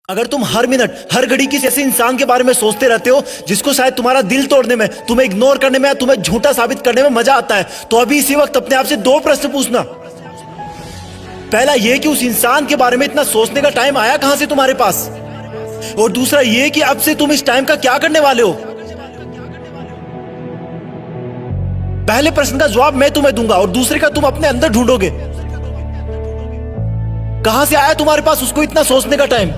अगर तुम हर मिनट हर घड़ी किसी ऐसे इंसान के बारे में सोचते रहते हो जिसको शायद तुम्हारा दिल तोड़ने में, तुम्हें इग्नोर करने में, तुम्हें झूठा साबित करने में मजा आता है, तो अभी इसी वक्त अपने आप से दो प्रश्न पूछना। पहला ये कि उस इंसान के बारे में इतना सोचने का टाइम आया कहां से तुम्हारे पास, और दूसरा ये कि अब से तुम इस टाइम का क्या करने वाले हो। पहले प्रश्न का जवाब मैं तुम्हें दूंगा और दूसरे का तुम अपने अंदर ढूंढोगे। कहां से आया तुम्हारे पास उसको इतना सोचने का टाइम।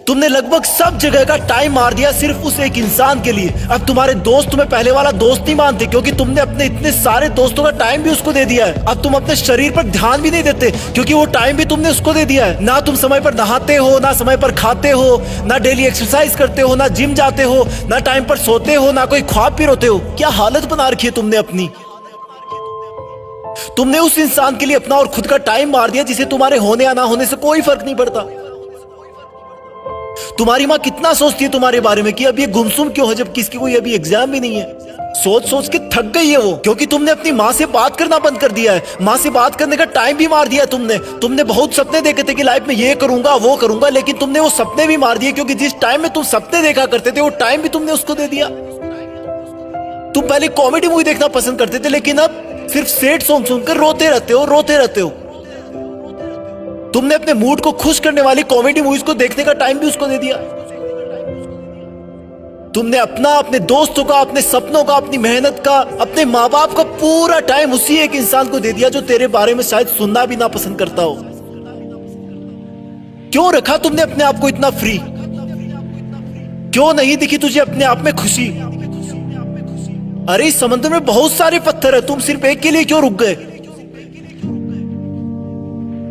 तुमने लगभग सब जगह का टाइम मार दिया सिर्फ उस एक इंसान के लिए। अब तुम्हारे दोस्त तुम्हें पहले वाला दोस्त नहीं मानते क्योंकि तुमने अपने इतने सारे दोस्तों का टाइम भी उसको दे दिया है। अब तुम अपने शरीर पर ध्यान भी नहीं देते क्योंकि वो टाइम भी तुमने उसको दे दिया है। ना तुम समय पर नहाते हो, ना समय पर खाते हो, ना डेली एक्सरसाइज करते हो, ना जिम जाते हो, ना टाइम पर सोते हो, ना कोई ख्वाब भी रोते हो। क्या हालत बना रखी है तुमने अपनी। तुमने उस इंसान के लिए अपना और खुद का टाइम मार दिया जिसे तुम्हारे होने या ना होने से कोई फर्क नहीं पड़ता। तुम्हारी माँ कितना सोचती है तुम्हारे बारे में कि अब ये गुमसुम क्यों है जबकि इसकी कोई अभी एग्जाम भी नहीं है। सोच सोच के थक गई है वो, क्योंकि तुमने अपनी माँ से बात करना बंद कर दिया है। माँ से बात करने का टाइम भी मार दिया है तुमने बहुत सपने देखे थे कि लाइफ में ये करूंगा वो करूंगा, लेकिन तुमने वो सपने भी मार दिए क्योंकि जिस टाइम में तुम सपने देखा करते थे वो टाइम भी तुमने उसको दे दिया। तुम पहले कॉमेडी मूवी देखना पसंद करते थे लेकिन अब सिर्फ सैड सॉन्ग सुनकर रोते रहते हो। तुमने अपने मूड को खुश करने वाली कॉमेडी मूवीज को देखने का टाइम भी उसको दे दिया। तुमने अपना, अपने दोस्तों का, अपने सपनों का, अपनी मेहनत का, अपने माँ बाप का पूरा टाइम उसी एक इंसान को दे दिया जो तेरे बारे में शायद सुनना भी ना पसंद करता हो। क्यों रखा तुमने अपने आप को इतना फ्री। क्यों नहीं दिखी तुझे अपने आप में खुशी। अरे इस समंदर में बहुत सारे पत्थर है, तुम सिर्फ एक के लिए क्यों रुक गए।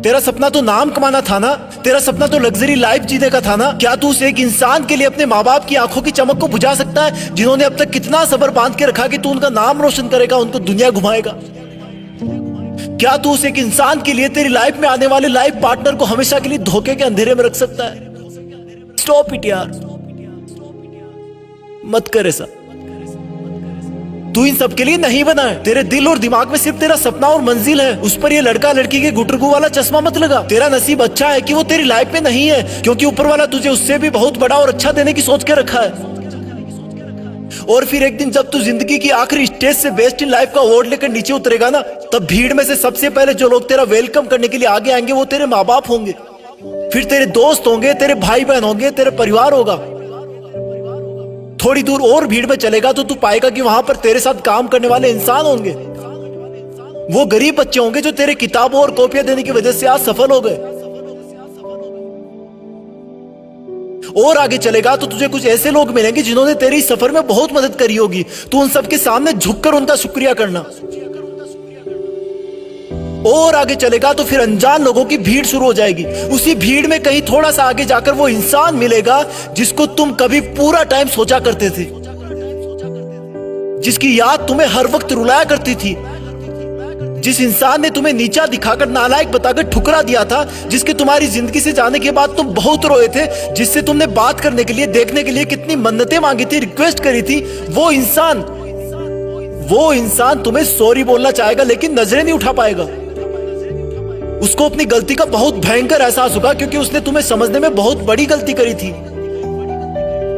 तेरा सपना तो नाम कमाना था ना, तेरा सपना तो लग्जरी लाइफ जीने का था ना। क्या तू उस एक इंसान के लिए अपने माँ बाप की आंखों की चमक को बुझा सकता है जिन्होंने अब तक कितना सब्र बांध के रखा कि तू उनका नाम रोशन करेगा, उनको दुनिया घुमाएगा। क्या तू उस एक इंसान के लिए तेरी लाइफ में आने वाले लाइफ पार्टनर को हमेशा के लिए धोखे के अंधेरे में रख सकता है। स्टॉप इट यार, मत कर ऐसा। तू इन सब के लिए नहीं बना है। तेरे दिल और दिमाग में सिर्फ तेरा सपना और मंजिल है। उस पर ये लड़का लड़की के गुटरगू वाला चश्मा मत लगा। तेरा नसीब अच्छा है कि वो तेरी लाइफ में नहीं है, क्योंकि ऊपर वाला तुझे उससे भी बहुत बड़ा और अच्छा देने की सोच के रखा है। और फिर एक दिन जब तू जिंदगी की आखिरी स्टेज से बेस्ट इन लाइफ का अवार्ड लेकर नीचे उतरेगा ना, तब भीड़ में से सबसे पहले जो लोग तेरा वेलकम करने के लिए आगे आएंगे वो तेरे माँ बाप होंगे, फिर तेरे दोस्त होंगे, तेरे भाई बहन होंगे, तेरे परिवार होगा। थोड़ी दूर और भीड़ में चलेगा तो तू पाएगा कि वहां पर तेरे साथ काम करने वाले इंसान होंगे। वो गरीब बच्चे होंगे जो तेरे किताबों और कॉपियां देने की वजह से आज सफल हो गए। और आगे चलेगा तो तुझे कुछ ऐसे लोग मिलेंगे जिन्होंने तेरी सफर में बहुत मदद करी होगी। तू उन सबके सामने झुककर उनका शुक्रिया करना। और आगे चलेगा तो फिर अनजान लोगों की भीड़ शुरू हो जाएगी। उसी भीड़ में कहीं थोड़ा सा आगे जाकर वो इंसान मिलेगा जिसको तुम कभी पूरा टाइम सोचा करते थे, जिसकी याद तुम्हें हर वक्त रुलाया करती थी, जिस इंसान ने तुम्हें नीचा दिखाकर, नालायक बताकर ठुकरा दिया था, जिसके तुम्हारी जिंदगी से जाने के बाद तुम बहुत रोए थे, जिससे तुमने बात करने के लिए, देखने के लिए कितनी मन्नतें मांगी थी, रिक्वेस्ट करी थी। वो इंसान तुम्हें सॉरी बोलना चाहेगा लेकिन नजरें नहीं उठा पाएगा। उसको अपनी गलती का बहुत भयंकर एहसास होगा क्योंकि उसने तुम्हें समझने में बहुत बड़ी गलती करी थी।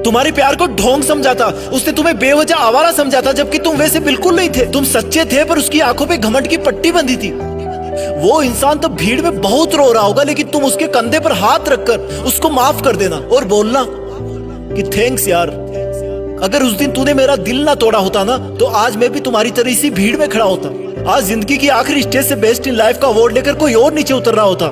तुम्हारे प्यार को ढोंग समझा था, उसने तुम्हें बेवजह आवारा समझा था, जबकि तुम वैसे बिल्कुल नहीं थे। तुम सच्चे थे पर उसकी आंखों पे घमंड की पट्टी बंधी थी। वो इंसान तो भीड़ में बहुत रो रहा होगा लेकिन तुम उसके कंधे पर हाथ रखकर उसको माफ कर देना और बोलना कि थैंक्स यार, अगर उस दिन तूने मेरा दिल ना तोड़ा होता ना तो आज मैं भी तुम्हारी तरह इसी भीड़ में खड़ा होता। आज जिंदगी की आखिरी स्टेज से बेस्ट इन लाइफ का अवार्ड लेकर कोई और नीचे उतर रहा होता।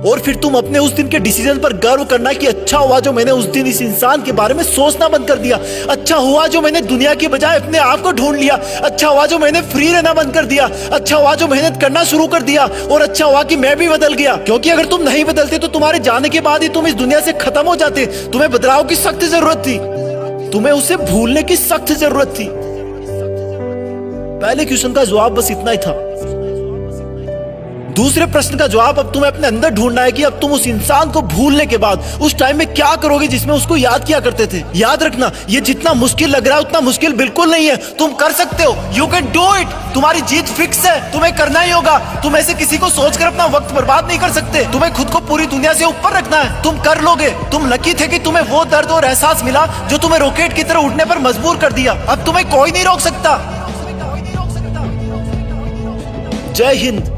और फिर तुम अपने उस दिन के डिसीजन पर गर्व करना कि अच्छा हुआ जो मैंने उस दिन इस इंसान के बारे में सोचना बंद कर दिया। अच्छा हुआ जो मैंने दुनिया की बजाय अपने आप को ढूंढ लिया। अच्छा हुआ जो मैंने फ्री रहना बंद कर दिया। अच्छा हुआ जो मेहनत करना शुरू कर दिया। और अच्छा हुआ कि मैं भी बदल गया, क्योंकि अगर तुम नहीं बदलते तो तुम्हारे जाने के बाद ही तुम इस दुनिया से खत्म हो जाते। तुम्हें बदलाव की सख्त जरूरत थी, तुम्हें उसे भूलने की सख्त जरूरत थी। पहले क्वेश्चन का जवाब बस इतना ही था। दूसरे प्रश्न का जवाब अब तुम्हें अपने अंदर ढूंढना है कि अब तुम उस इंसान को भूलने के बाद उस टाइम में क्या करोगे जिसमें उसको याद किया करते थे। याद रखना, ये जितना मुश्किल लग रहा है उतना मुश्किल बिल्कुल नहीं है। तुम कर सकते हो, यू कैन डू इट। तुम्हारी जीत फिक्स है, तुम्हें करना ही होगा। तुम ऐसे किसी को सोचकर अपना वक्त बर्बाद नहीं कर सकते। तुम्हें खुद को पूरी दुनिया से ऊपर रखना है, तुम कर लोगे। तुम लकी थे कि तुम्हें वो दर्द और एहसास मिला जो तुम्हें रॉकेट की तरह उड़ने पर मजबूर कर दिया। अब तुम्हें कोई नहीं रोक सकता। जय हिंद।